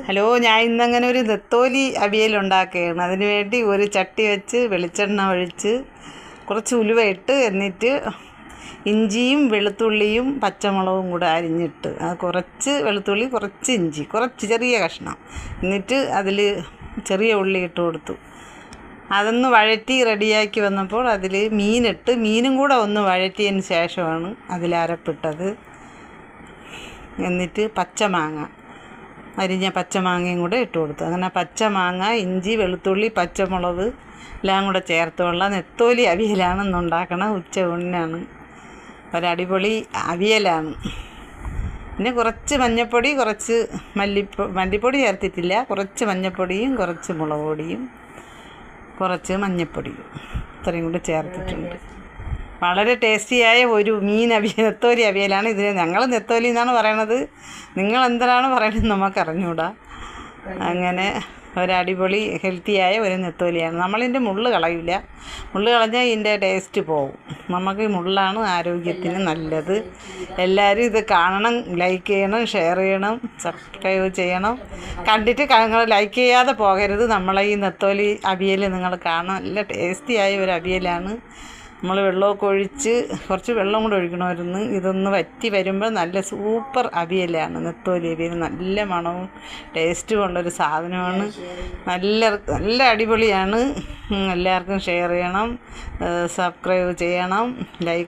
Hello, ഞാൻ ഇന്നങ്ങനെ ഒരു നെത്തോലി അവിയൽ ഉണ്ടാക്കുകയാണ്. അതിന് വേണ്ടി ഒരു ചട്ടി വെച്ച് വെളിച്ചെണ്ണ ഒഴിച്ച് കുറച്ച് ഉലുവ ഇട്ട്, എന്നിട്ട് ഇഞ്ചിയും വെളുത്തുള്ളിയും പച്ചമുളകും കൂടെ അരിഞ്ഞിട്ട്, അത് കുറച്ച് വെളുത്തുള്ളി, കുറച്ച് ഇഞ്ചി, കുറച്ച് ചെറിയ കഷ്ണം, എന്നിട്ട് അതിൽ ചെറിയ ഉള്ളി ഇട്ട് കൊടുത്തു. അതൊന്ന് വഴറ്റി റെഡിയാക്കി വന്നപ്പോൾ അതിൽ മീനിട്ട്, മീനും കൂടെ ഒന്ന് വഴറ്റിയതിന് ശേഷമാണ് അതിൽ അരപ്പിട്ടത്. എന്നിട്ട് പച്ചമാങ്ങ, അരിഞ്ഞ പച്ചമാങ്ങയും കൂടെ ഇട്ട് കൊടുത്തു. അങ്ങനെ പച്ചമാങ്ങ, ഇഞ്ചി, വെളുത്തുള്ളി, പച്ചമുളക് എല്ലാം കൂടെ ചേർത്തുള്ള നെത്തോലി അവിയലാണ് ഇന്നുണ്ടാക്കണം. ഉച്ചയൂണിനാണ്. ഒരടിപൊളി അവിയലാണ്. പിന്നെ കുറച്ച് മഞ്ഞൾപ്പൊടി, കുറച്ച് മല്ലിപ്പൊടി ചേർത്തിട്ടില്ല. കുറച്ച് മഞ്ഞൾപ്പൊടിയും കുറച്ച് മുളക് പൊടിയും കുറച്ച് മഞ്ഞൾപ്പൊടിയും ഇത്രയും കൂടി ചേർത്തിട്ടുണ്ട്. വളരെ ടേസ്റ്റിയായ ഒരു നെത്തോലി അവിയലാണ്. ഇതിന് ഞങ്ങൾ നെത്തോലി എന്നാണ് പറയണത്. നിങ്ങൾ എന്തിനാണ് പറയണത് നമുക്കറിഞ്ഞൂടാ. അങ്ങനെ ഒരടിപൊളി ഹെൽത്തിയായ ഒരു നെത്തോലിയാണ്. നമ്മളിതിൻ്റെ മുള്ള് കളയില്ല. മുള്ള് കളഞ്ഞാൽ ഇതിൻ്റെ ടേസ്റ്റ് പോകും. നമുക്ക് മുള്ളാണ് ആരോഗ്യത്തിന് നല്ലത്. എല്ലാവരും ഇത് കാണണം, ലൈക്ക് ചെയ്യണം, ഷെയർ ചെയ്യണം, സബ്സ്ക്രൈബ് ചെയ്യണം. കണ്ടിട്ട് നിങ്ങൾ ലൈക്ക് ചെയ്യാതെ പോകരുത്. നമ്മളെ ഈ നെത്തോലി അവിയൽ നിങ്ങൾ കാണാൻ നല്ല ടേസ്റ്റിയായ ഒരു അവിയലാണ്. നമ്മൾ വെള്ളമൊക്കെ ഒഴിച്ച്, കുറച്ച് വെള്ളം കൂടെ ഒഴിക്കണമായിരുന്നു. ഇതൊന്ന് വറ്റി വരുമ്പോൾ നല്ല സൂപ്പർ അവിയലാണ്. നെത്തോലി അവിയൽ നല്ല മണവും ടേസ്റ്റും ഉള്ളൊരു സാധനമാണ്. നല്ല അടിപൊളിയാണ്. എല്ലാവർക്കും ഷെയർ ചെയ്യണം, സബ്സ്ക്രൈബ് ചെയ്യണം, ലൈക്ക്